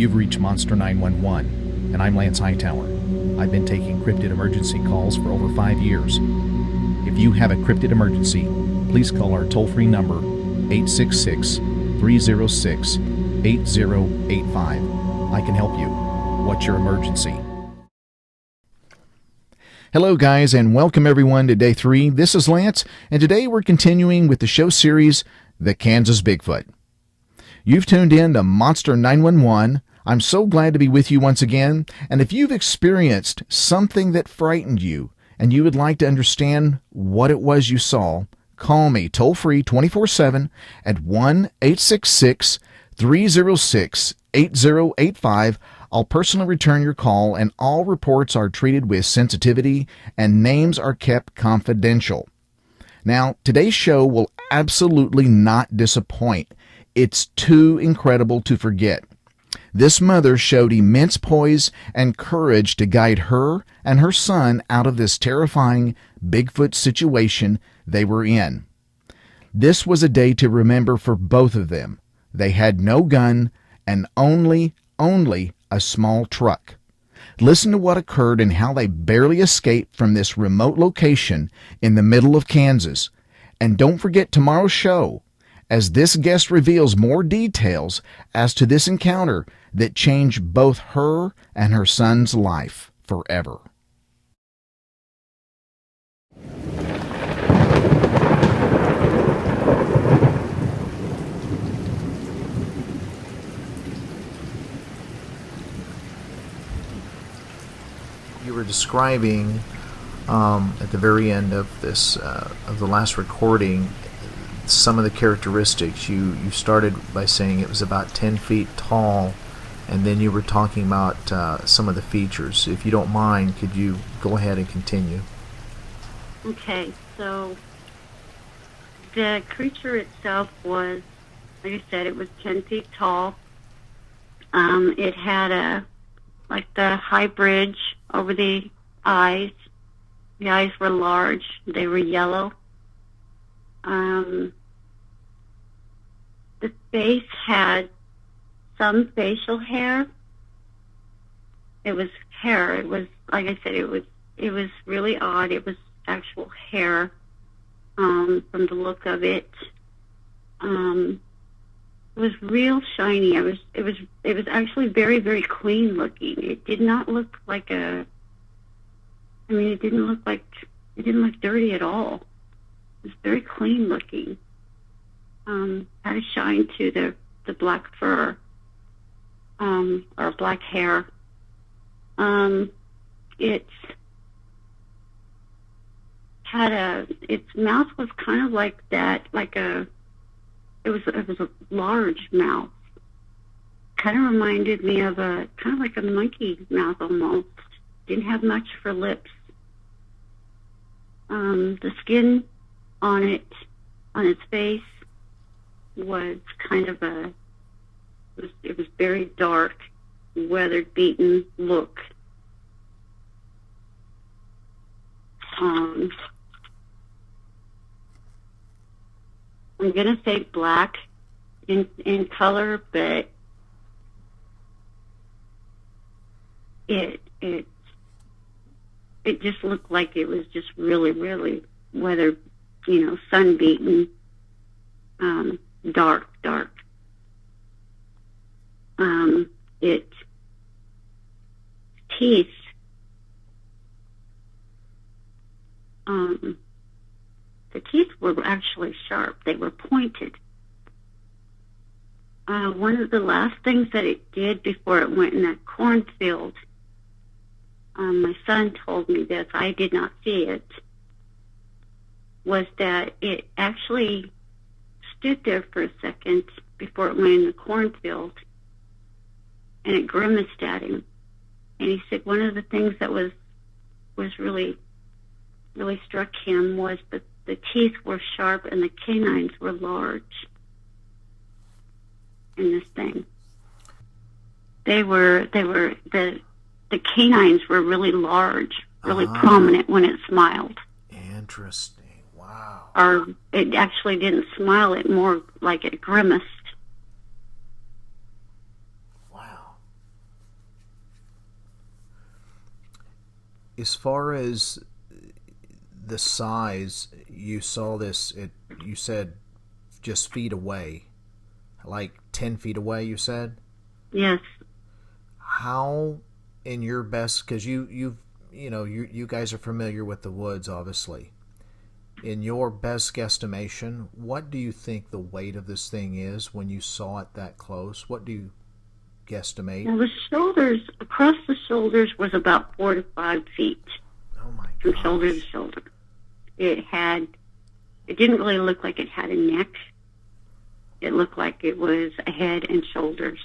You've reached Monster 911, and I'm Lance Hightower. I've been taking cryptid emergency calls for over 5 years. If you have a cryptid emergency, please call our toll-free number, 866-306-8085. I can help you. What's your emergency? Hello guys, and welcome everyone to Day 3. This is Lance, and today we're continuing with the show series, The Kansas Bigfoot. You've tuned in to Monster 911. I'm so glad to be with you once again, and if you've experienced something that frightened you, and you would like to understand what it was you saw, call me toll-free 24/7 at 1-866-306-8085. I'll personally return your call, and all reports are treated with sensitivity, and names are kept confidential. Now, today's show will absolutely not disappoint. It's too incredible to forget. This mother showed immense poise and courage to guide her and her son out of this terrifying Bigfoot situation they were in. This was a day to remember for both of them. They had no gun and only a small truck. Listen to what occurred and how they barely escaped from this remote location in the middle of Kansas. And don't forget tomorrow's show, as this guest reveals more details as to this encounter that changed both her and her son's life forever. You were describing at the very end of this of the last recording some of the characteristics. You started by saying it was about 10 feet tall, and then you were talking about some of the features. If you don't mind, could you go ahead and continue? Okay, so the creature itself was, like I said, it was 10 feet tall. It had the high bridge over the eyes. The eyes were large. They were yellow. The face had some facial hair. It was hair. It was, like I said, it was really odd. It was actual hair, from the look of it. It was real shiny. It was actually very, very clean looking. It did not look like it didn't look dirty at all. It was very clean looking. Had a shine to the black fur, or black hair. Its mouth was kind of like that, it was a large mouth. Kind of reminded me of kind of like a monkey mouth almost. Didn't have much for lips. The skin on its face was kind of it was very dark, weathered, beaten look. I'm gonna say black in color, but it just looked like it was just really, really weathered, sun beaten, dark. Its teeth, the teeth were actually sharp. They were pointed. One of the last things that it did before it went in that cornfield, my son told me this, I did not see it, was that it actually stood there for a second before it went in the cornfield, and it grimaced at him. And he said one of the things that was really, really struck him was that the teeth were sharp and the canines were large in this thing. The canines were really large, really prominent when it smiled. Interesting. Wow. Or it actually didn't smile, it more like it grimaced. Wow. As far as the size, you saw this, you said just feet away, like 10 feet away, you said? Yes. How, in your best, because you guys are familiar with the woods, obviously. In your best guesstimation, what do you think the weight of this thing is when you saw it that close? What do you guesstimate? Well, the shoulders, across the shoulders, was about 4 to 5 feet. Oh my From gosh. shoulder to shoulder. It didn't really look like it had a neck. It looked like it was a head and shoulders.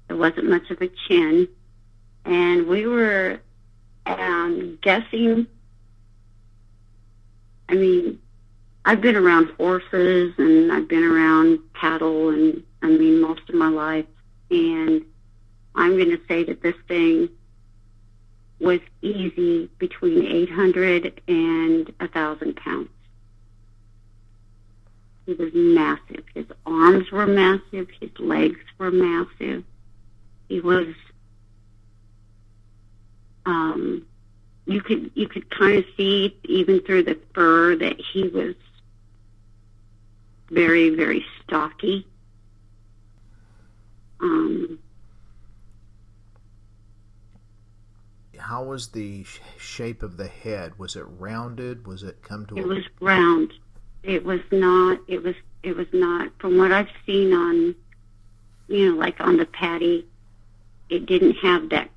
There wasn't much of a chin. And we were guessing. I mean, I've been around horses and I've been around cattle and, most of my life. And I'm going to say that this thing was easy between 800 and 1,000 pounds. He was massive. His arms were massive. His legs were massive. He was, you could kind of see even through the fur that he was very, very stocky. How was the shape of the head? Was it rounded? Was it come to? It was round. It was not. It was not. From what I've seen on, like on the patty, it didn't have that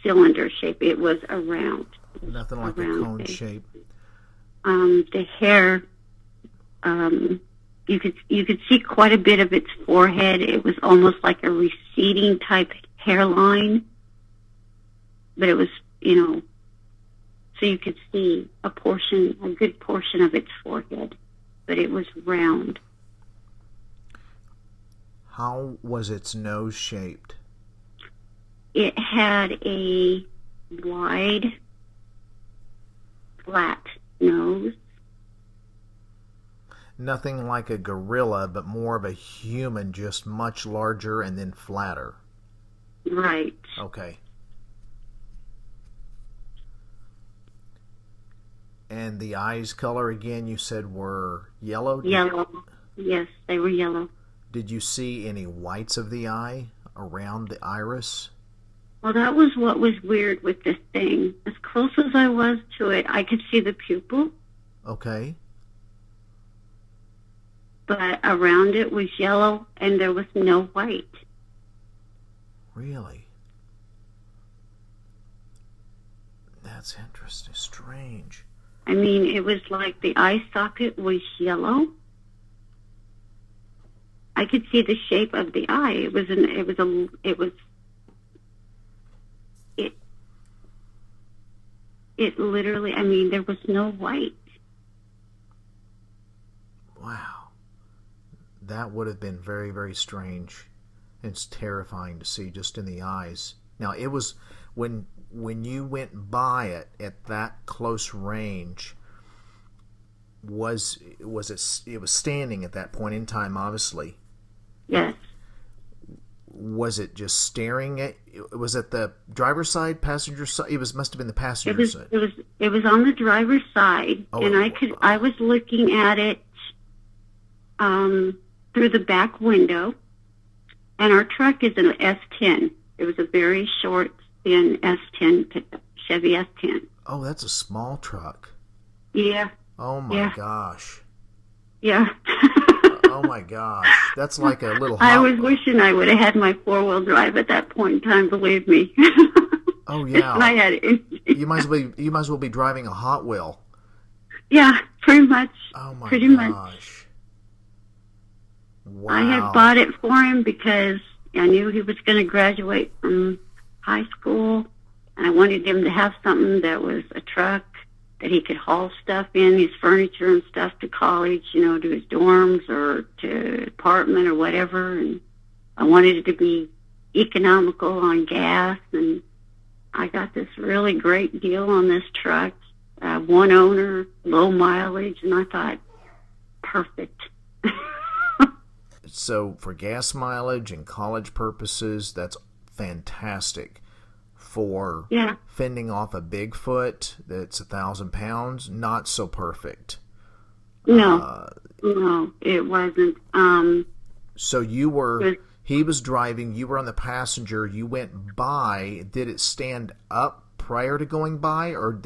cylinder shape. It was a round. Nothing like a cone shape. The hair, you could see quite a bit of its forehead. It was almost like a receding type hairline, but it was, so you could see a good portion of its forehead, but it was round. How was its nose shaped? It had a wide, flat nose. Nothing like a gorilla, but more of a human, just much larger and then flatter. Right. Okay. And the eyes color, again, you said were yellow? Yellow. Yes, they were yellow. Did you see any whites of the eye around the iris? Well, that was what was weird with this thing. As close as I was to it, I could see the pupil. Okay. But around it was yellow, and there was no white. Really? That's interesting. Strange. I mean, it was like the eye socket was yellow. I could see the shape of the eye. It literally, I mean, there was no white. Wow. That would have been very, very strange. It's terrifying to see just in the eyes. Now, it was when you went by it at that close range, was it was standing at that point in time, obviously. Yes. Was it just staring at? Was it the driver's side, passenger side? Must have been the passenger side. It was on the driver's side, and I was looking at it through the back window, and our truck is an S10. It was a very short, thin S10 pickup, Chevy S10. Oh, that's a small truck. Yeah. Oh my gosh. Yeah. Oh my gosh, that's like a little. I was wishing I would have had my 4-wheel drive at that point in time. Believe me. Oh yeah. I had it. You might as well be driving a Hot Wheel. Yeah, pretty much. Oh my pretty gosh. Much. Wow. I had bought it for him because I knew he was going to graduate from high school, and I wanted him to have something that was a truck that he could haul stuff in, his furniture and stuff, to college, to his dorms or to apartment or whatever. And I wanted it to be economical on gas, and I got this really great deal on this truck, one owner, low mileage, and I thought, perfect. So for gas mileage and college purposes, that's fantastic. for Yeah. fending off a Bigfoot that's 1,000 pounds, not so perfect. No. No, it wasn't. So he was driving, you were on the passenger, you went by. Did it stand up prior to going by, or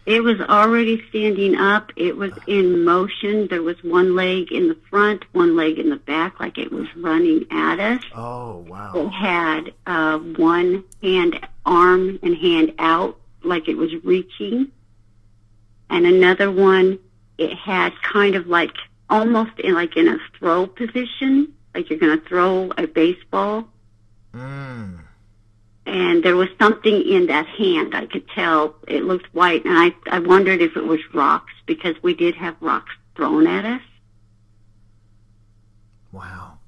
It was already standing up. It was in motion. There was one leg in the front, one leg in the back, like it was running at us. Oh, wow. It had one arm and hand out, like it was reaching. And another one, it had kind of like almost in a throw position, like you're going to throw a baseball. And there was something in that hand. I could tell it looked white, and I wondered if it was rocks, because we did have rocks thrown at us. Wow.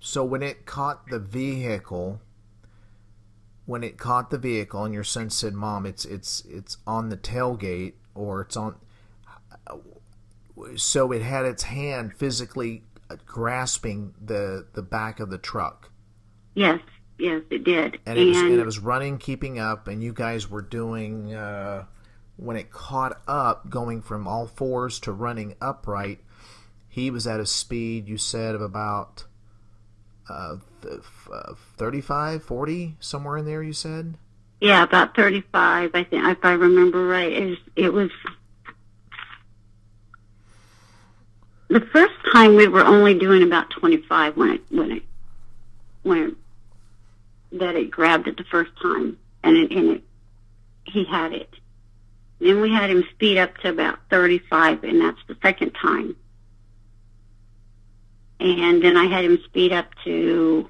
So when it caught the vehicle, and your son said, "Mom, it's on the tailgate, or it's on," so it had its hand physically grasping the back of the truck. Yes, it did. And it was running, keeping up, and you guys were doing, when it caught up, going from all fours to running upright, he was at a speed, you said, of about 35, 40, somewhere in there, you said? Yeah, about 35, I think, if I remember right. It was the first time we were only doing about 25 when it grabbed it the first time, and he had it. Then we had him speed up to about 35, and that's the second time. And then I had him speed up to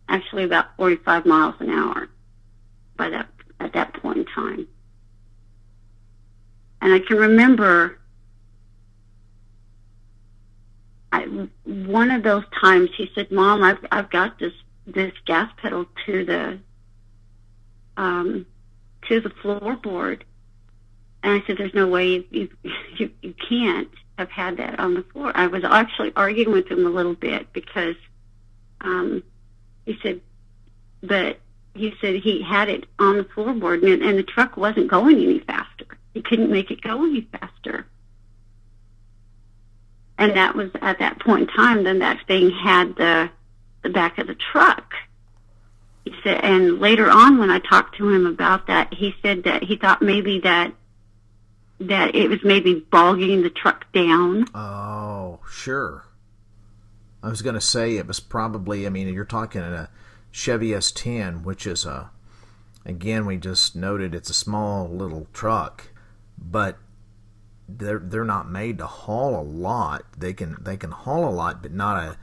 actually about 45 miles an hour at that point in time. And I can remember one of those times he said, "Mom, I've got this gas pedal to the floorboard," and I said, "There's no way you can't have had that on the floor." I was actually arguing with him a little bit, because he said he had it on the floorboard, and the truck wasn't going any faster. He couldn't make it go any faster. And that was at that point in time. Then that thing had the back of the truck. He said, and later on when I talked to him about that, he said that he thought maybe that it was maybe bogging the truck down. Oh, sure. I was going to say it was probably, you're talking a Chevy S10, which is again, we just noted it's a small little truck, but they're not made to haul a lot. They can haul a lot, but not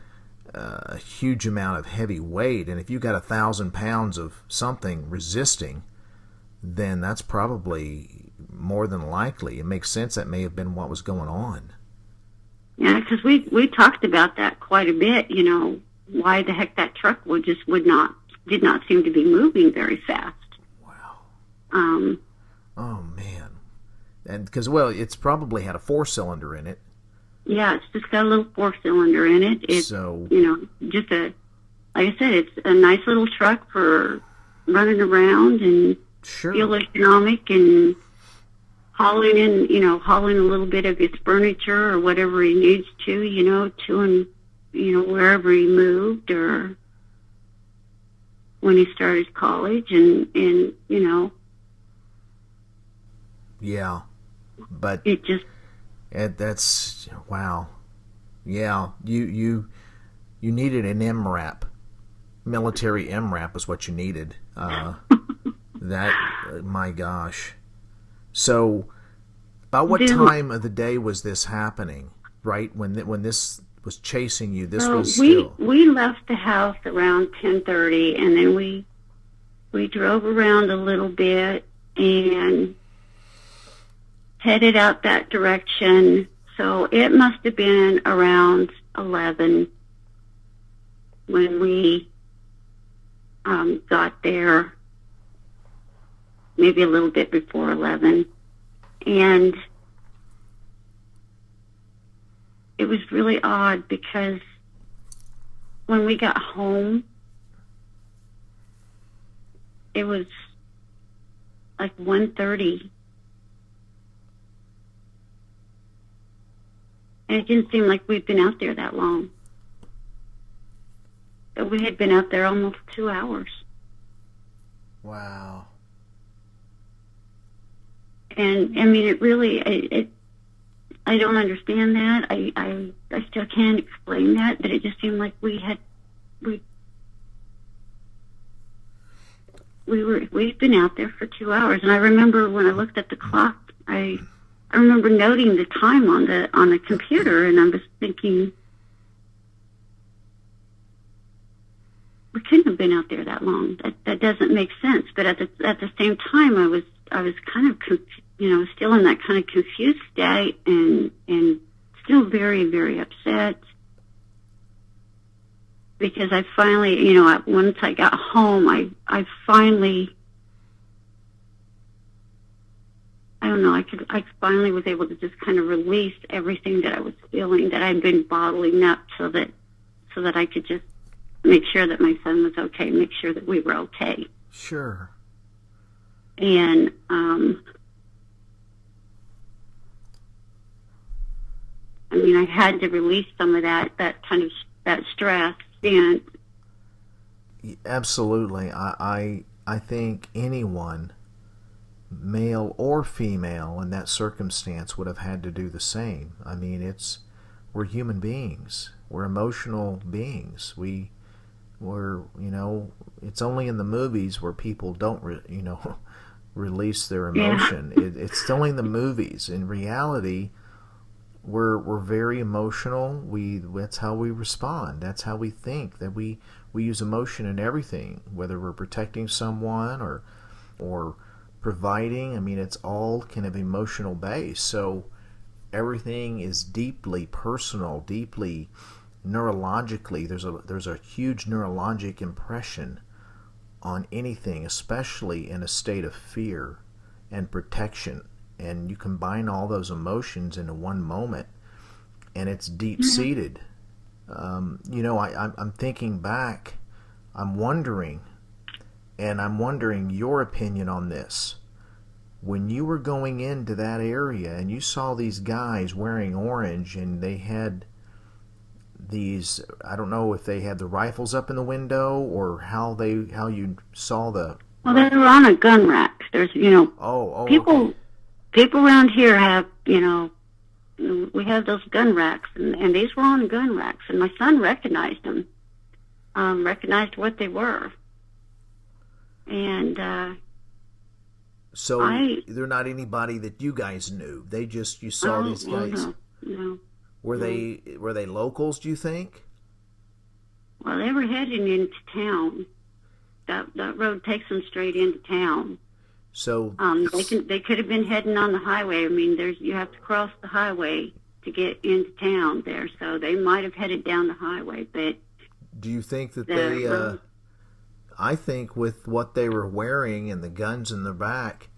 a huge amount of heavy weight. And if you got 1,000 pounds of something resisting, then that's probably more than likely. It makes sense that may have been what was going on. Yeah, because we talked about that quite a bit. Why the heck that truck did not seem to be moving very fast. Wow. Oh man. And because, it's probably had a 4-cylinder in it. Yeah, it's just got a little 4-cylinder in it. It's, just like I said, it's a nice little truck for running around and feel economic and hauling a little bit of his furniture or whatever he needs to, to and, wherever he moved or when he started college and. Yeah. But it just that's wow. Yeah, you needed an MRAP. Military MRAP is what you needed. That, my gosh. So about what time of the day was this happening? Right when this was chasing you, we left the house around 10:30, and then we drove around a little bit and headed out that direction. So it must have been around 11 when we got there, maybe a little bit before 11. And it was really odd because when we got home, it was like 1:30, and it didn't seem like we'd been out there that long. But we had been out there almost 2 hours. Wow. And I mean, it really, I don't understand that. I still can't explain that. But it just seemed like we'd been out there for 2 hours. And I remember when I looked at the clock, I remember noting the time on the computer, and I was thinking, we couldn't have been out there that long. That doesn't make sense. But at the same time, I was kind of still in that kind of confused state, and still very, very upset, because I finally, once I got home, I finally, I don't know, I finally was able to just kind of release everything that I was feeling, that I'd been bottling up, so that I could just make sure that my son was okay, make sure that we were okay. Sure. And I mean, I had to release some of that kind of that stress. And absolutely, I think anyone, male or female, in that circumstance would have had to do the same. I mean, we're human beings. We're emotional beings. We're it's only in the movies where people don't release their emotion. Yeah. It's only in the movies. In reality, we're very emotional. That's how we respond. That's how we think. That we use emotion in everything, whether we're protecting someone or providing. I mean, it's all kind of emotional based. So everything is deeply personal, deeply neurologically. There's a huge neurologic impression on anything, especially in a state of fear and protection. And you combine all those emotions into one moment, and it's deep-seated. I'm thinking back. I'm wondering your opinion on this. When you were going into that area and you saw these guys wearing orange, and they had these, I don't know if they had the rifles up in the window or how you saw the... Well, they were on a gun rack. There's, people... Okay. People around here have, we have those gun racks, and these were on gun racks, and my son recognized them, recognized what they were. And, so they're not anybody that you guys knew. You saw these guys. No. Were they locals, do you think? Well, they were heading into town. That road takes them straight into town. So they could have been heading on the highway. I mean, you have to cross the highway to get into town there. So they might have headed down the highway. But do you think that they? I think with what they were wearing and the guns in their back,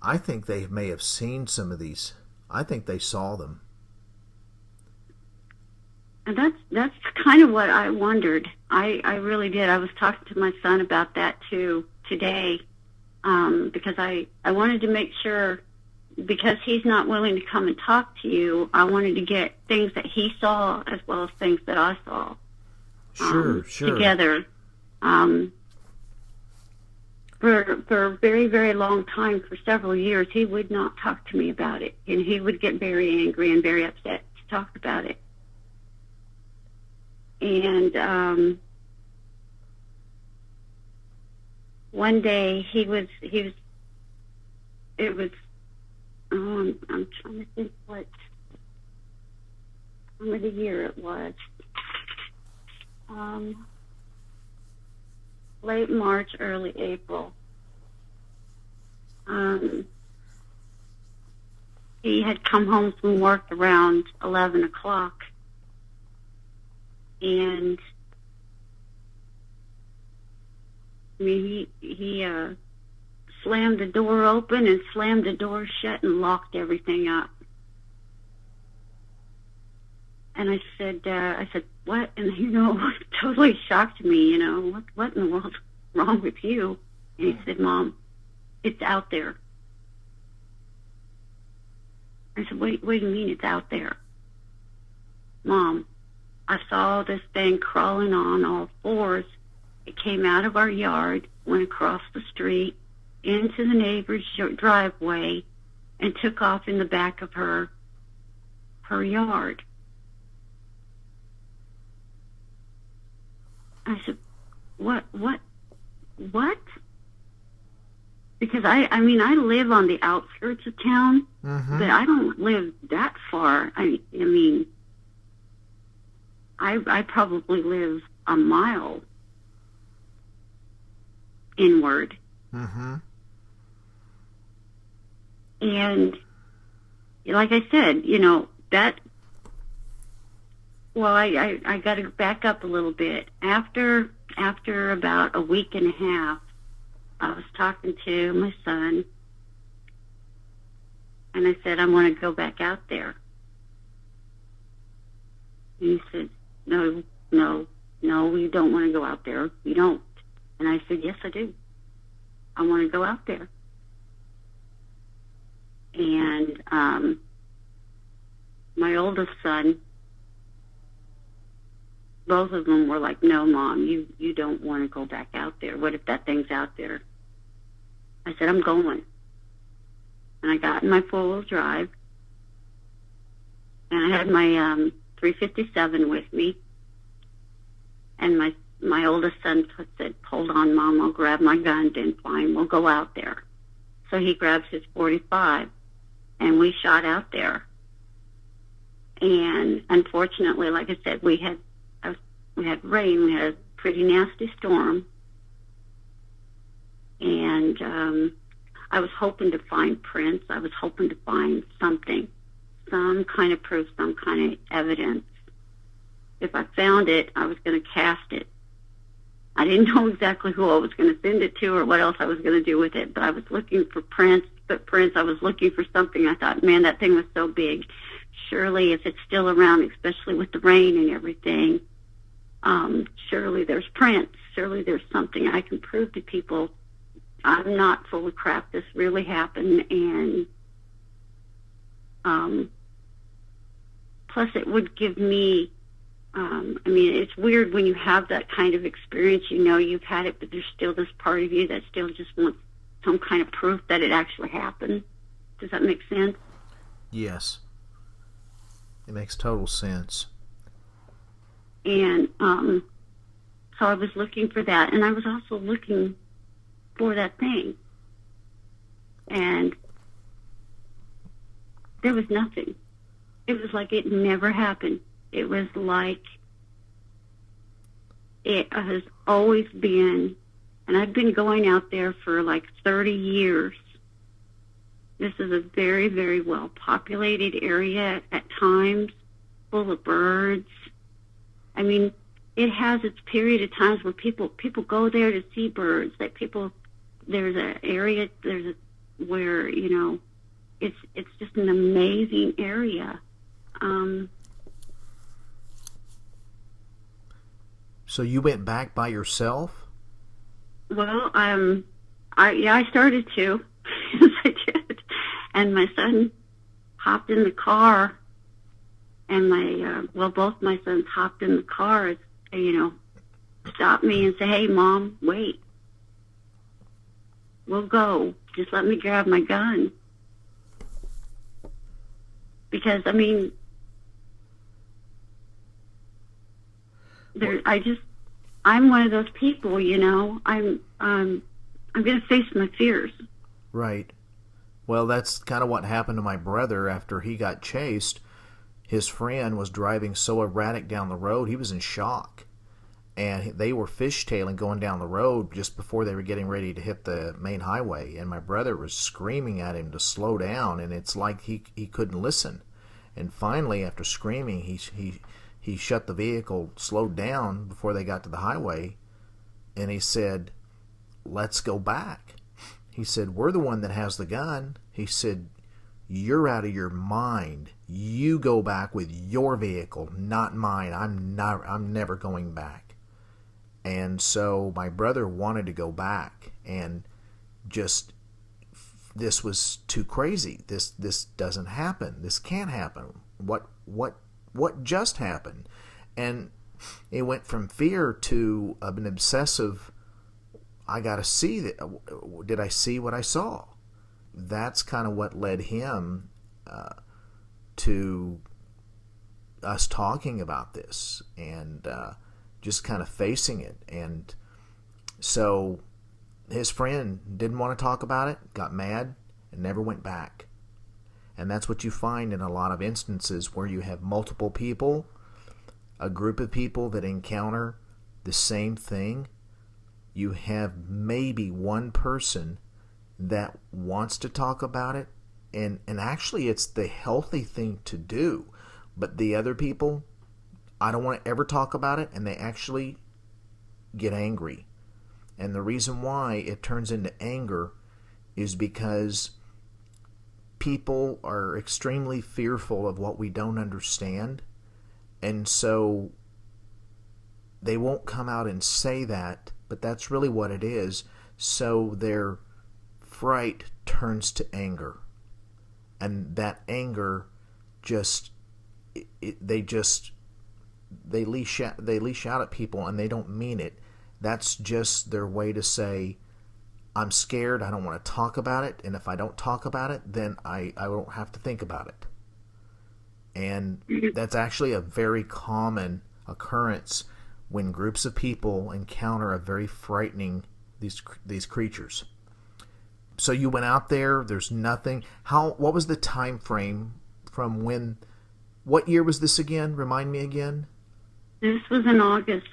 I think they may have seen some of these. I think they saw them. And that's kind of what I wondered. I really did. I was talking to my son about that too today. Because I wanted to make sure, because he's not willing to come and talk to you, I wanted to get things that he saw as well as things that I saw. Sure. Together. For a very, very long time, for several years, he would not talk to me about it. And he would get very angry and very upset to talk about it. And, one day I'm trying to think what time of the year it was. Late March, early April. He had come home from work around 11 o'clock, and I mean, he slammed the door open and slammed the door shut and locked everything up. And I said, what? And, it totally shocked me, what in the world's wrong with you? And he said, Mom, it's out there. I said, what do you mean it's out there? Mom, I saw this thing crawling on all fours. It came out of our yard, went across the street, into the neighbor's driveway, and took off in the back of her yard. I said, what? Because I mean, I live on the outskirts of town, Mm-hmm. but I don't live that far. I mean, I probably live a mile inward. Mm-hmm. And like I said, you know, that, well, I got to back up a little bit. After about a week and a half, I was talking to my son, and I said, I want to go back out there. And he said, no, you don't want to go out there. You don't. And I said, yes, I do. I want to go out there. And my oldest son, both of them were like, no, Mom, you don't want to go back out there. What if that thing's out there? I said, I'm going. And I got in my four-wheel drive, and I had my 357 with me. And my oldest son said, hold on, Mom, I'll grab my gun, then fine, we'll go out there. So he grabs his 45, and we shot out there. And unfortunately, like I said, we had rain. We had a pretty nasty storm. And I was hoping to find prints. I was hoping to find something, some kind of proof, some kind of evidence. If I found it, I was going to cast it. I didn't know exactly who I was going to send it to or what else I was going to do with it, but I was looking for prints, I was looking for something. I thought, man, that thing was so big. Surely if it's still around, especially with the rain and everything, surely there's prints. Surely there's something I can prove to people. I'm not full of crap. This really happened. And plus it would give me, I mean, it's weird when you have that kind of experience, you know you've had it, but there's still this part of you that still just wants some kind of proof that it actually happened. Does that make sense? Yes. It makes total sense. And so I was looking for that, and I was also looking for that thing. And there was nothing. It was like it never happened. It was like it has always been, and I've been going out there for like 30 years. This is a very, very well populated area at times, full of birds. I mean, it has its period of times where people go there to see birds. That there's an area where, you know, it's just an amazing area. So you went back by yourself? Well, I started to. Yes, I did. And my son hopped in the car, and both my sons hopped in the car, you know, stopped me and said, hey, Mom, wait. We'll go. Just let me grab my gun. Because, I mean, I'm one of those people, you know. I'm going to face my fears. Right. Well, that's kind of what happened to my brother after he got chased. His friend was driving so erratic down the road, he was in shock. And they were fishtailing going down the road just before they were getting ready to hit the main highway. And my brother was screaming at him to slow down, and it's like he couldn't listen. And finally, after screaming, he shut the vehicle, slowed down before they got to the highway, and he said, let's go back. He said, we're the one that has the gun. He said, you're out of your mind. You go back with your vehicle, not mine. I'm never going back. And so my brother wanted to go back, and just, this was too crazy. This doesn't happen. This can't happen. What just happened? And it went from fear to an obsessive, I got to see that. Did I see what I saw? That's kind of what led him to us talking about this and just kind of facing it. And so his friend didn't want to talk about it, got mad, and never went back. And that's what you find in a lot of instances where you have multiple people, a group of people that encounter the same thing. You have maybe one person that wants to talk about it, and actually it's the healthy thing to do. But the other people, I don't want to ever talk about it, and they actually get angry. And the reason why it turns into anger is because people are extremely fearful of what we don't understand. And so they won't come out and say that, but that's really what it is. So their fright turns to anger. And that anger just, they leash out at people, and they don't mean it. That's just their way to say, I'm scared, I don't want to talk about it, and if I don't talk about it, then I won't have to think about it. And that's actually a very common occurrence when groups of people encounter a very frightening, these creatures. So you went out there, there's nothing. What was the time frame from when, what year was this again? Remind me again. This was in August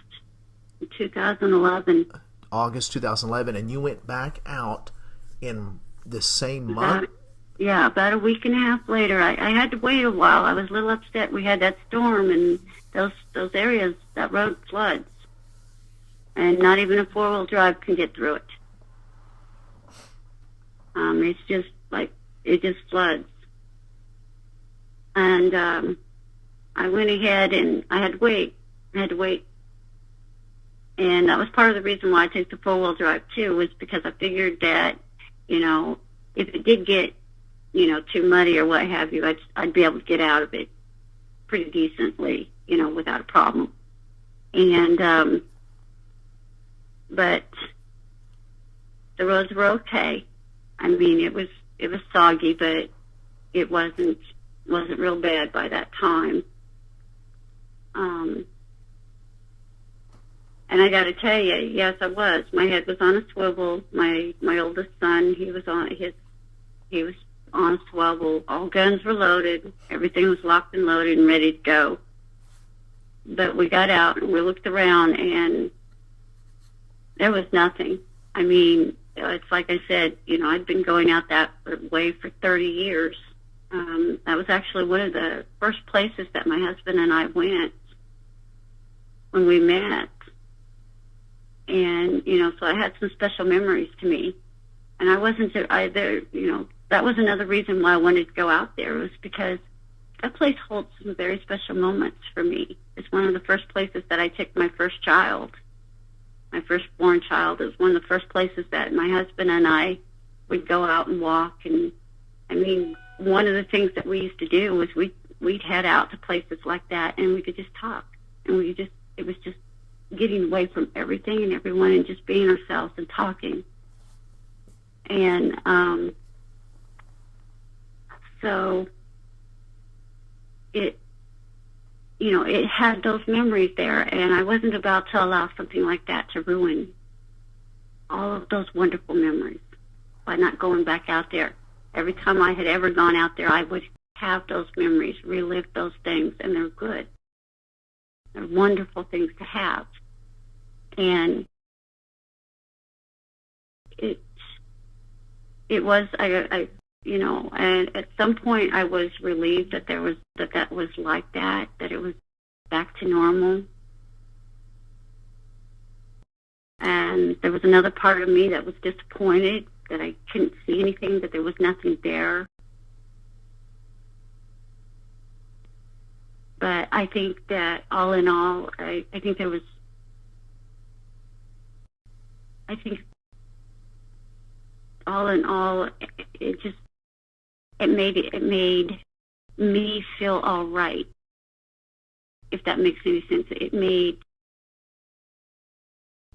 2011. August 2011, and you went back out in the same month? About a week and a half later. I had to wait a while. I was a little upset. We had that storm, and those areas, that road floods. And not even a four-wheel drive can get through it. It's just like, it just floods. And I went ahead, and I had to wait. And that was part of the reason why I took the four-wheel drive, too, was because I figured that, if it did get, too muddy or what have you, I'd be able to get out of it pretty decently, without a problem. And, but the roads were okay. I mean, it was soggy, but it wasn't real bad by that time. And I got to tell you, yes, I was. My head was on a swivel. My oldest son, he was on a swivel. All guns were loaded. Everything was locked and loaded and ready to go. But we got out and we looked around, and there was nothing. I mean, it's like I said, I'd been going out that way for 30 years. That was actually one of the first places that my husband and I went when we met. And, so I had some special memories to me. And I wasn't either, that was another reason why I wanted to go out there, was because that place holds some very special moments for me. It's one of the first places that I took my first child. My firstborn child. It was one of the first places that my husband and I would go out and walk. And, I mean, one of the things that we used to do was we'd head out to places like that, and we could just talk. And it was just getting away from everything and everyone and just being ourselves and talking. And so it had those memories there, and I wasn't about to allow something like that to ruin all of those wonderful memories by not going back out there. Every time I had ever gone out there, I would have those memories, relive those things, and they're good. They're wonderful things to have. And it was, and at some point I was relieved that that was like that it was back to normal. And there was another part of me that was disappointed that I couldn't see anything, that there was nothing there. But I think that all in all, I think all in all, it made me feel all right, if that makes any sense. It made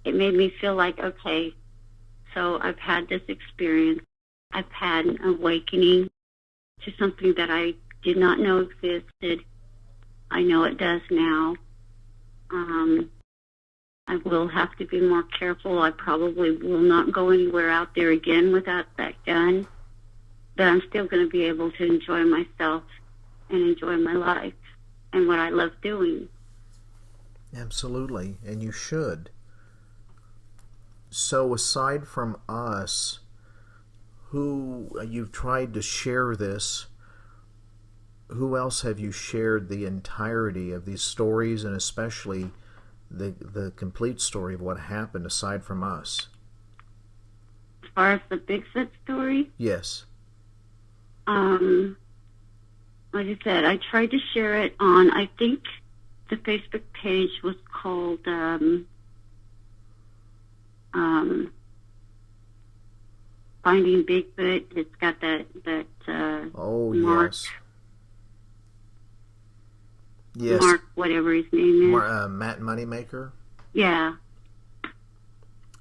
me feel like, okay, so I've had this experience. I've had an awakening to something that I did not know existed. I know it does now. I will have to be more careful. I probably will not go anywhere out there again without that gun. But I'm still going to be able to enjoy myself and enjoy my life and what I love doing. Absolutely, and you should. So aside from us, who you've tried to share this, who else have you shared the entirety of these stories, and especially the complete story of what happened aside from us? As far as the Bigfoot story? Yes. Like I said, I tried to share it on, I think the Facebook page was called Finding Bigfoot. It's got that Oh, Mark, yes. Mark, whatever his name is. Matt Moneymaker. Yeah.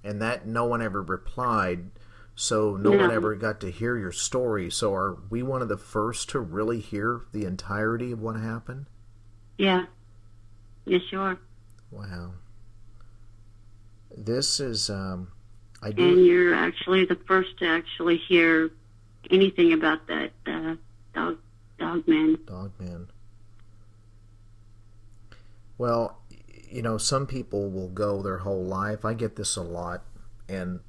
And that no one ever replied, so no one ever got to hear your story. So are we one of the first to really hear the entirety of what happened? Yeah. Yes, you are. Wow. This is, And you're actually the first to actually hear anything about that dogman. Dogman. Well, you know, some people will go their whole life. I get this a lot, and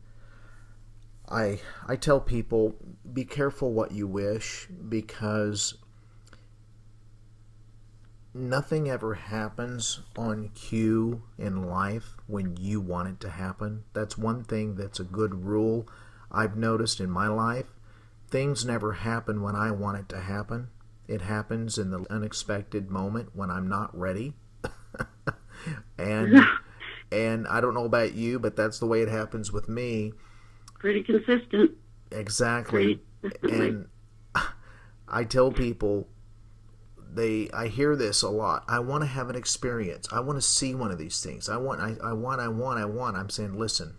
I tell people, be careful what you wish, because nothing ever happens on cue in life when you want it to happen. That's one thing that's a good rule I've noticed in my life. Things never happen when I want it to happen. It happens in the unexpected moment when I'm not ready. And I don't know about you, but that's the way it happens with me. Pretty consistent. Exactly. And I tell people, I hear this a lot. I want to have an experience. I want to see one of these things. I want. I'm saying, listen.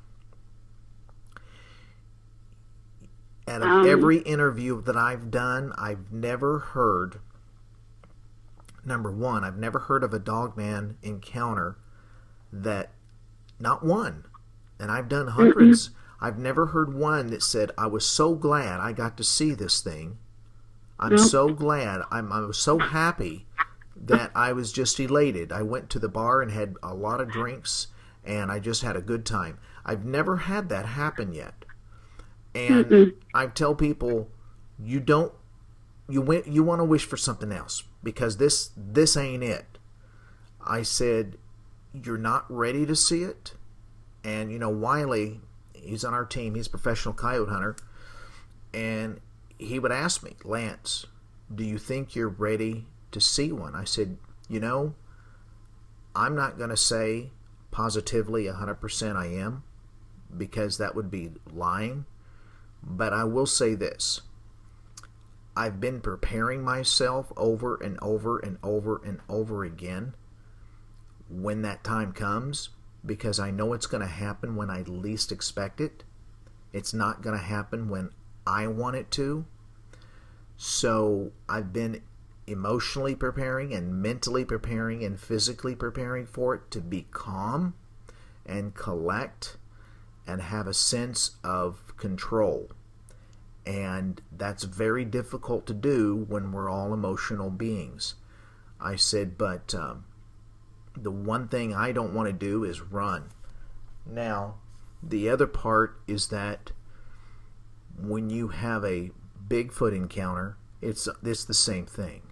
Out of every interview that I've done, I've never heard, number one, I've never heard of a dogman encounter that, not one, and I've done hundreds, I've never heard one that said, I was so glad I got to see this thing. I'm so glad. I was so happy that I was just elated. I went to the bar and had a lot of drinks, and I just had a good time. I've never had that happen yet. And I tell people, you want to wish for something else, because this ain't it. I said, you're not ready to see it. And, you know, Wiley, he's on our team. He's a professional coyote hunter. And he would ask me, Lance, do you think you're ready to see one? I said, you know, I'm not going to say positively 100% I am, because that would be lying. But I will say this. I've been preparing myself over and over and over and over again when that time comes, because I know it's going to happen when I least expect it. It's not going to happen when I want it to. So I've been emotionally preparing and mentally preparing and physically preparing for it to be calm and collect and have a sense of control. And that's very difficult to do when we're all emotional beings. I said, but the one thing I don't want to do is run. Now, the other part is that when you have a Bigfoot encounter, it's the same thing.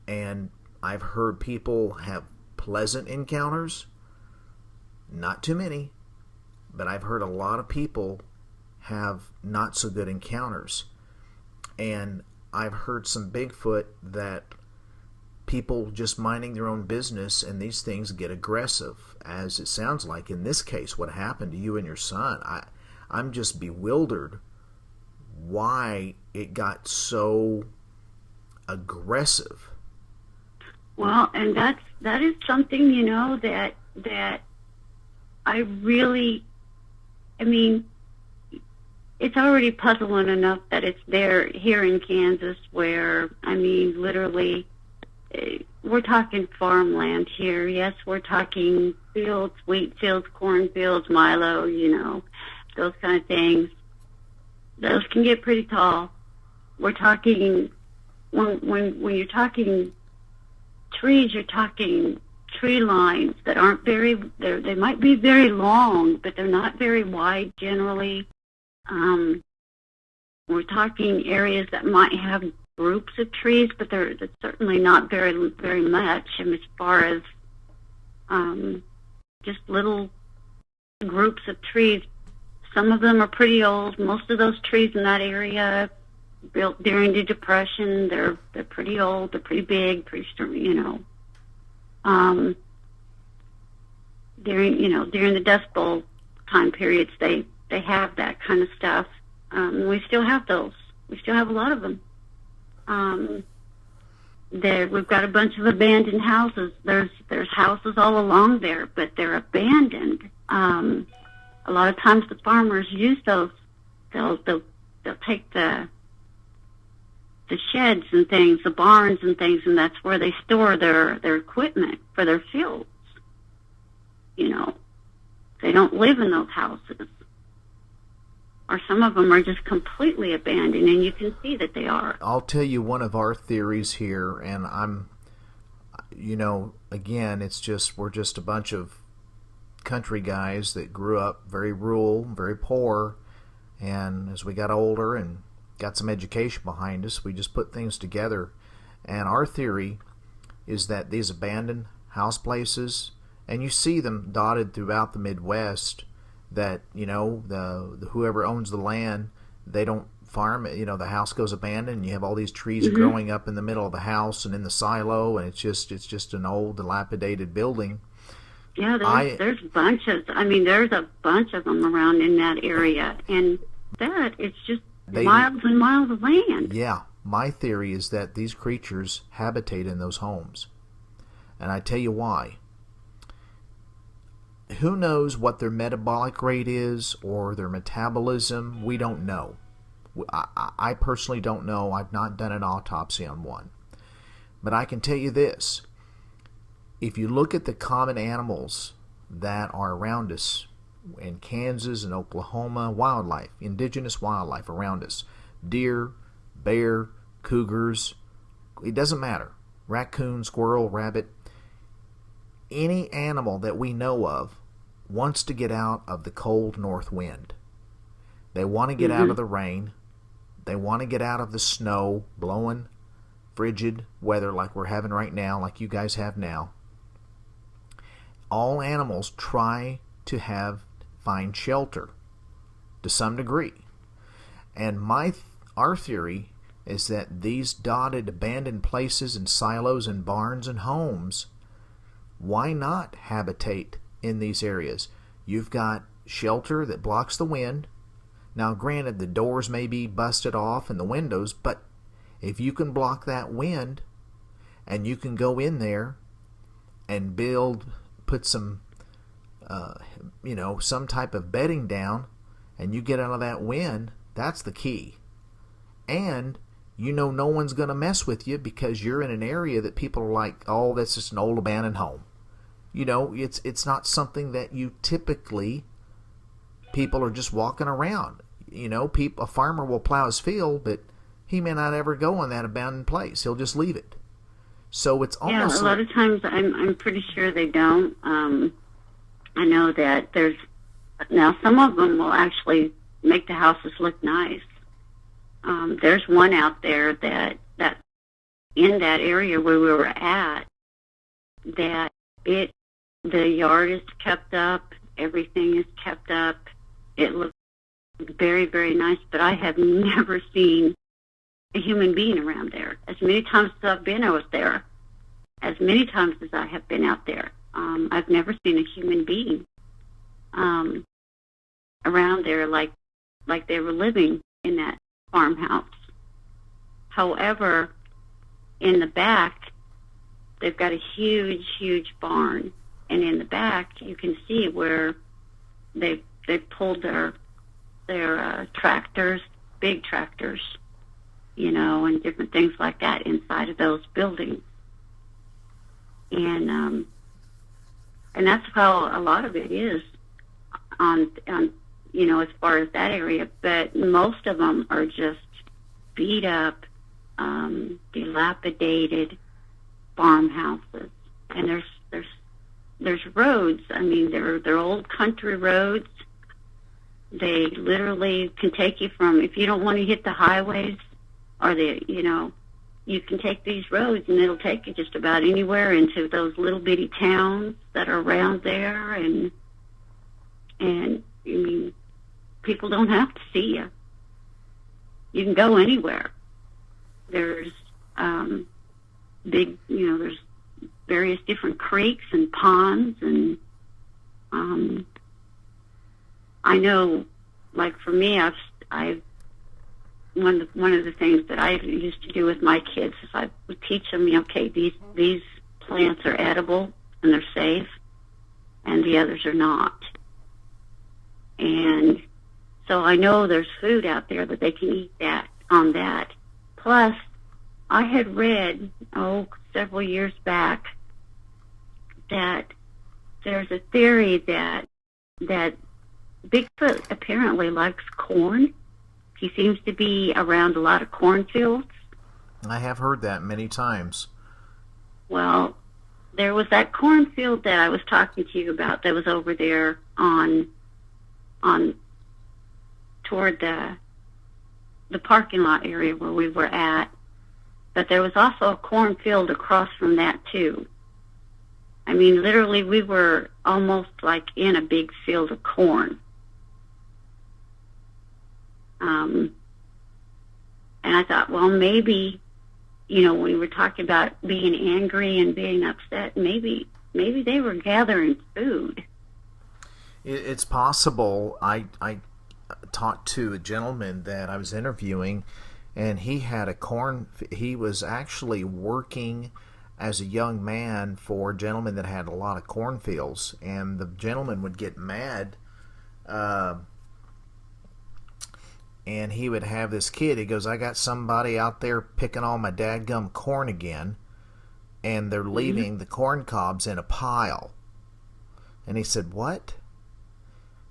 And I've heard people have pleasant encounters. Not too many, but I've heard a lot of people have not so good encounters. And I've heard some Bigfoot that people just minding their own business, and these things get aggressive, as it sounds like in this case what happened to you and your son. I'm just bewildered why it got so aggressive. Well, and that is something, that I really, I mean, it's already puzzling enough that it's there here in Kansas, where, literally, we're talking farmland here. Yes, we're talking fields, wheat fields, cornfields, milo, those kind of things. Those can get pretty tall. We're talking, when you're talking trees, you're talking tree lines that aren't they might be very long, but they're not very wide generally. We're talking areas that might have groups of trees, but they're certainly not very, very much. And as far as just little groups of trees, some of them are pretty old. Most of those trees in that area built during the Depression, they're pretty old. They're pretty big, pretty strong. During the Dust Bowl time periods, they have that kind of stuff. We still have those. We still have a lot of them. We've got a bunch of abandoned houses. There's houses all along there, but they're abandoned. A lot of times the farmers use those. They'll take the sheds and things, the barns and things, and that's where they store their equipment for their fields. They don't live in those houses. Or some of them are just completely abandoned, and you can see that they are. I'll tell you one of our theories here, and again, we're just a bunch of country guys that grew up very rural, very poor, and as we got older and got some education behind us, we just put things together. And our theory is that these abandoned house places, and you see them dotted throughout the Midwest, that the whoever owns the land, they don't farm it. The house goes abandoned, and you have all these trees growing up in the middle of the house and in the silo, and it's just an old dilapidated building. Yeah, there's bunches. There's a bunch of them around in that area, and it's just miles and miles of land. Yeah, my theory is that these creatures habitate in those homes, and I tell you why. Who knows what their metabolic rate is or their metabolism? We don't know. I personally don't know. I've not done an autopsy on one. But I can tell you this. If you look at the common animals that are around us in Kansas and Oklahoma, wildlife, indigenous wildlife around us, deer, bear, cougars, it doesn't matter, raccoon, squirrel, rabbit, any animal that we know of wants to get out of the cold north wind. They want to get out of the rain. They want to get out of the snow, blowing, frigid weather like we're having right now, like you guys have now. All animals try to find shelter to some degree. And our theory is that these dotted abandoned places and silos and barns and homes, why not habitate in these areas? You've got shelter that blocks the wind. Now, granted, the doors may be busted off and the windows, but if you can block that wind and you can go in there and put some, some type of bedding down, and you get out of that wind, that's the key. And no one's going to mess with you because you're in an area that people are like, oh, that's just an old abandoned home. It's not something that you typically, people are just walking around. A farmer will plow his field, but he may not ever go in that abandoned place. He'll just leave it. So it's almost a lot of times I'm pretty sure they don't. I know that now some of them will actually make the houses look nice. There's one out there that in that area where we were at, that the yard is kept up, everything is kept up. It looks very, very nice, but I have never seen a human being around there. As many times as I've been out there, as many times as I have been out there, I've never seen a human being around there like they were living in that farmhouse. However, in the back, they've got a huge barn, and in the back you can see where they've pulled their tractors, big tractors, and different things like that inside of those buildings. And that's how a lot of it is on as far as that area. But most of them are just beat up, dilapidated farmhouses, and there's roads. I mean, they're old country roads. They literally can take you from, if you don't want to hit the highways, or you can take these roads and it'll take you just about anywhere into those little bitty towns that are around there, and I mean, people don't have to see you. You can go anywhere. There's there's various different creeks and ponds, and I know, like for me, I've one of the things that I used to do with my kids is I would teach them, okay, these plants are edible and they're safe, and the others are not. And so I know there's food out there that they can eat on that. Plus, I had read, several years back, that there's a theory that Bigfoot apparently likes corn. He seems to be around a lot of cornfields. I have heard that many times. Well, there was that cornfield that I was talking to you about that was over there on toward the parking lot area where we were at. But there was also a cornfield across from that too. I mean, literally, we were almost like in a big field of corn. And I thought, well, maybe, when we were talking about being angry and being upset, maybe they were gathering food. It's possible. I talked to a gentleman that I was interviewing, and he had he was actually working as a young man for a gentleman that had a lot of cornfields, and the gentleman would get mad, and he would have this kid. He goes, I got somebody out there picking all my dadgum corn again, and they're leaving the corn cobs in a pile. And he said, what?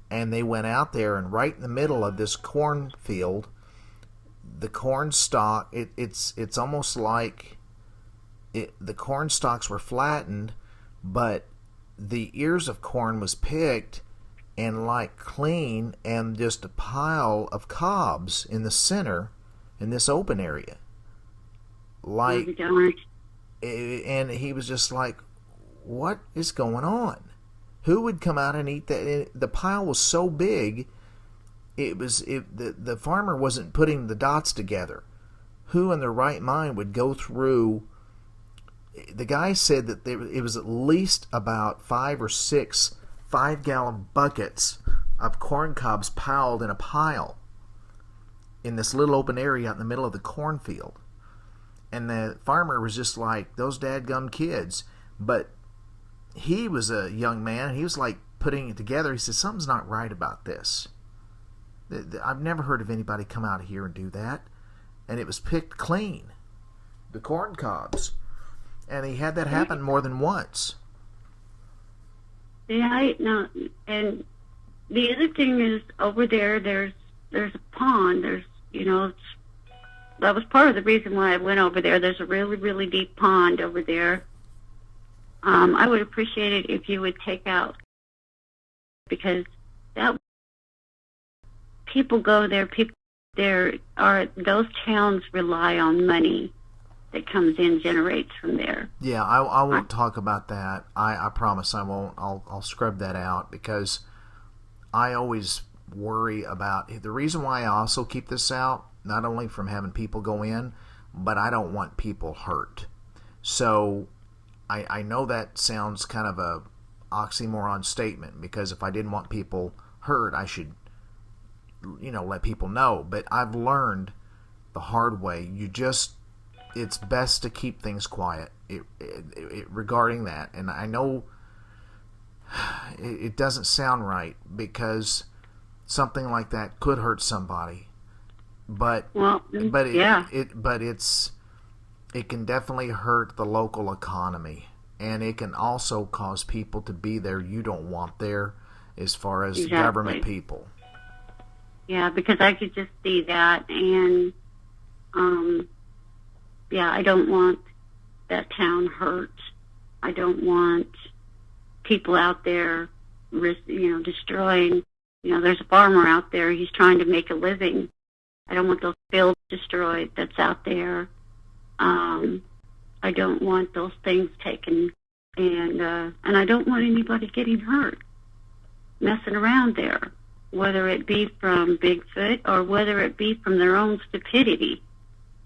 And they went out there, and right in the middle of this cornfield, the corn stalk, it's almost like the corn stalks were flattened, but the ears of corn was picked and like clean, and just a pile of cobs in the center in this open area. Like, and he was just like, what is going on? Who would come out and eat that? The pile was so big, the farmer wasn't putting the dots together. Who in their right mind would go through? The guy said that it was at least about 5 or 6 5-gallon buckets of corn cobs piled in a pile in this little open area out in the middle of the cornfield. And the farmer was just like, those dadgum kids. But he was a young man, and he was like putting it together. He said, something's not right about this. I've never heard of anybody come out here and do that. And it was picked clean, the corn cobs. And he had that happen more than once. Yeah, no, and the other thing is over there. There's a pond. That was part of the reason why I went over there. There's a really, really deep pond over there. I would appreciate it if you would take out, because people go there. Those towns rely on money that comes in, generates from there. Yeah, I won't talk about that. I promise I won't. I'll scrub that out, because I always worry about the reason why I also keep this out, not only from having people go in, but I don't want people hurt. So I know that sounds kind of a oxymoron statement, because if I didn't want people hurt, I should let people know. But I've learned the hard way. It's best to keep things quiet regarding that. And I know it doesn't sound right because something like that could hurt somebody, but it can definitely hurt the local economy, and it can also cause people to be there you don't want there, as far as government people. Yeah, because I could just see that, and I don't want that town hurt. I don't want people out there, destroying. There's a farmer out there. He's trying to make a living. I don't want those fields destroyed that's out there. I don't want those things taken, and I don't want anybody getting hurt, messing around there, whether it be from Bigfoot or whether it be from their own stupidity.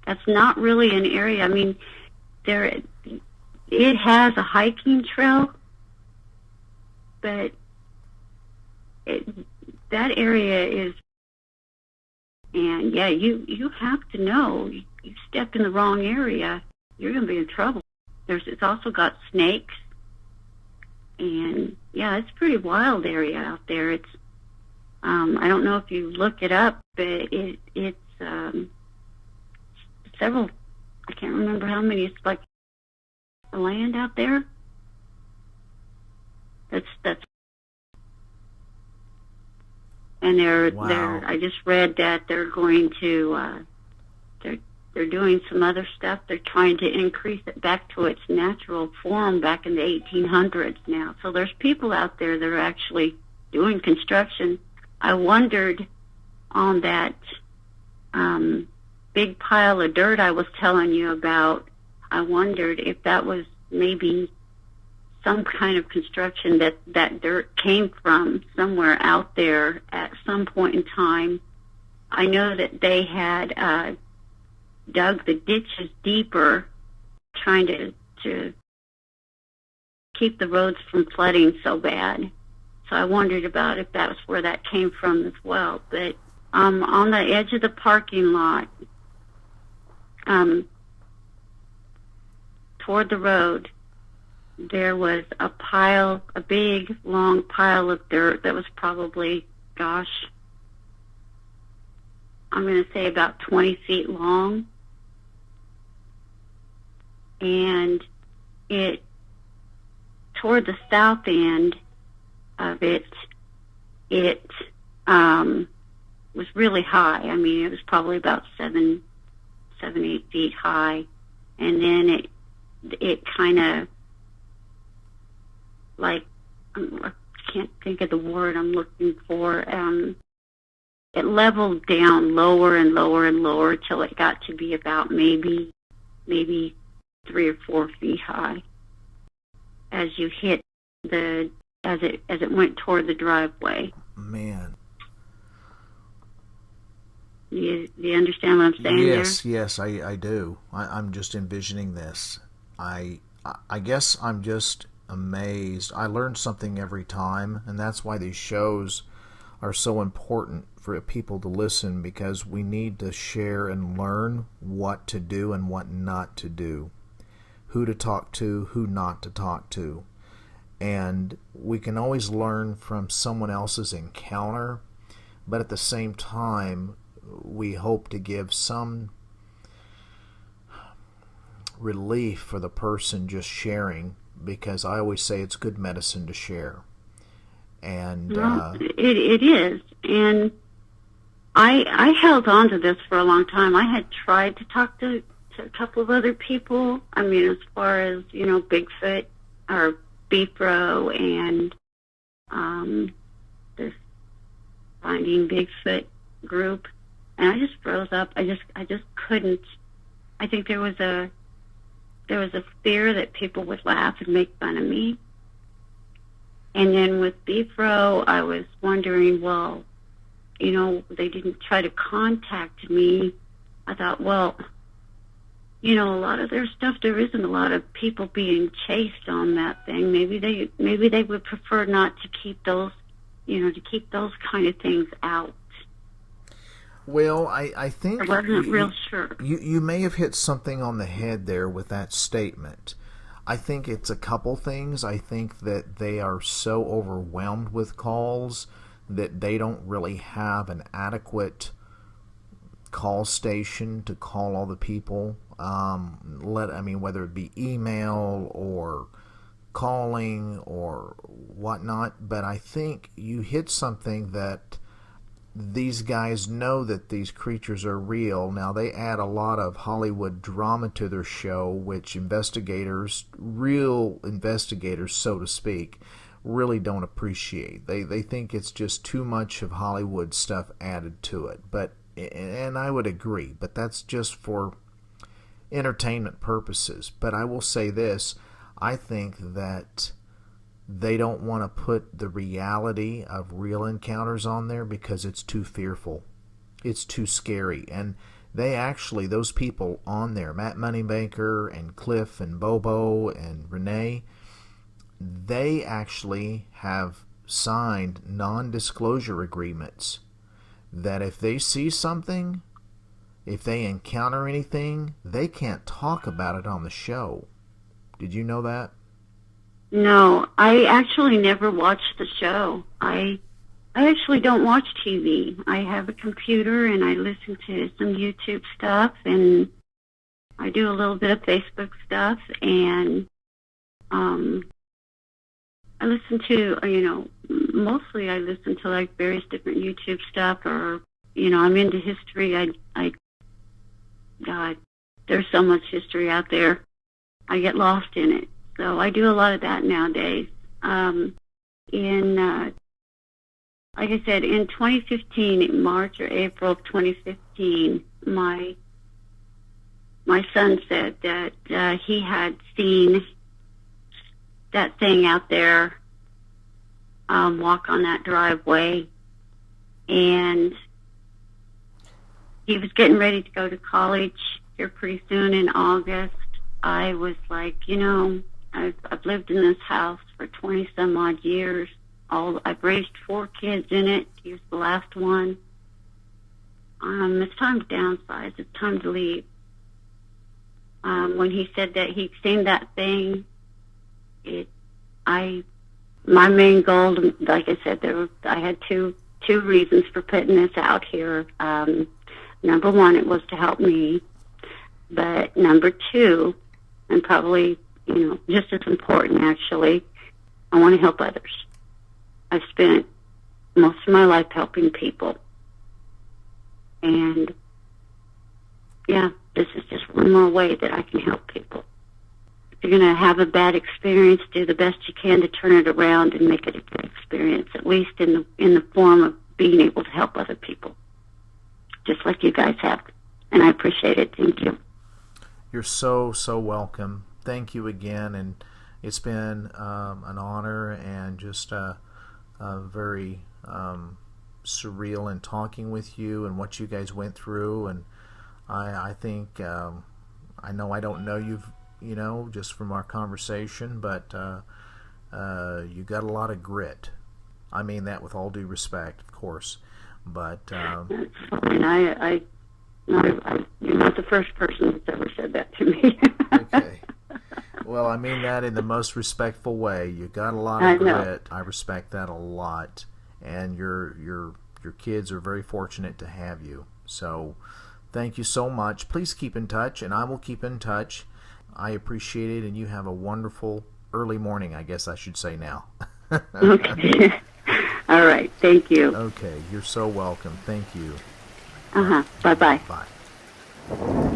That's not really an area. I mean, it has a hiking trail, but that area is, and you have to know, you step in the wrong area, you're going to be in trouble. It's also got snakes, and it's a pretty wild area out there. It's I don't know if you look it up, but it's several, I can't remember how many, it's like the land out there. That's and they're I just read that they're going to they're doing some other stuff. They're trying to increase it back to its natural form back in the 1800s now. So there's people out there that are actually doing construction. I wondered on that big pile of dirt I was telling you about, I wondered if that was maybe some kind of construction that dirt came from somewhere out there at some point in time. I know that they had dug the ditches deeper, trying to keep the roads from flooding so bad. So I wondered about if that was where that came from as well. But on the edge of the parking lot, toward the road, there was a big, long pile of dirt that was probably, I'm going to say about 20 feet long. And toward the south end of it was really high. I mean, it was probably about 7, 8 feet high. And then it kind of, like, I can't think of the word I'm looking for. It leveled down lower and lower and lower till it got to be about maybe 3 or 4 feet high as you hit as it went toward the driveway. Man. You understand what I'm saying? Yes, I do. I'm just envisioning this. I guess I'm just amazed. I learn something every time, and that's why these shows are so important for people to listen, because we need to share and learn what to do and what not to do, who to talk to, who not to talk to. And we can always learn from someone else's encounter, but at the same time, we hope to give some relief for the person just sharing, because I always say it's good medicine to share. And it is. And I held on to this for a long time. I had tried to talk to a couple of other people. I mean, as far as, Bigfoot or Bifro and this Finding Bigfoot group, and I just froze up. I just couldn't. I think there was a fear that people would laugh and make fun of me. And then with Bifro, I was wondering, well, they didn't try to contact me. I thought, well, a lot of their stuff, there isn't a lot of people being chased on that thing. Maybe they would prefer not to keep those, to keep those kind of things out. Well, I think I wasn't real sure. You may have hit something on the head there with that statement. I think it's a couple things. I think that they are so overwhelmed with calls that they don't really have an adequate call station to call all the people. Whether it be email or calling or whatnot. But I think you hit something that these guys know that these creatures are real. Now, they add a lot of Hollywood drama to their show, which investigators, real investigators, so to speak, really don't appreciate. They think it's just too much of Hollywood stuff added to it. And I would agree, but that's just for entertainment purposes. But I will say this, I think that they don't want to put the reality of real encounters on there because it's too fearful. It's too scary. And they actually, those people on there, Matt Moneymaker and Cliff and Bobo and Renee, they actually have signed non-disclosure agreements that if they see something, if they encounter anything, they can't talk about it on the show. Did you know that? No, I actually never watched the show. I actually don't watch TV. I have a computer and I listen to some YouTube stuff and I do a little bit of Facebook stuff and I listen to, mostly I listen to like various different YouTube stuff or, I'm into history. God, there's so much history out there. I get lost in it. So I do a lot of that nowadays. Like I said, in 2015, in March or April of 2015, my son said that he had seen that thing out there walk on that driveway, and he was getting ready to go to college here pretty soon in August. I was like, I've lived in this house for 20 some odd years. I've raised 4 kids in it. He was the last one. It's time to downsize. It's time to leave. When he said that he'd seen that thing, my main goal, like I said, I had two reasons for putting this out here. Number one, it was to help me, but number two, and probably just as important actually, I want to help others. I've spent most of my life helping people, and this is just one more way that I can help people. If you're going to have a bad experience, do the best you can to turn it around and make it a good experience, at least in the form of being able to help other people, just like you guys have. And I appreciate it. Thank you. You're so welcome. Thank you again, and it's been an honor and just very surreal in talking with you and what you guys went through. And I think I know I don't know you, just from our conversation, but you got a lot of grit. I mean that with all due respect, of course. But that's fine. You're not the first person that's ever said that to me. Okay. Well, I mean that in the most respectful way. You got a lot of grit. I respect that a lot, and your kids are very fortunate to have you. So, thank you so much. Please keep in touch, and I will keep in touch. I appreciate it, and you have a wonderful early morning, I guess I should say now. Okay. All right. Thank you. Okay. You're so welcome. Thank you. Bye-bye. Bye.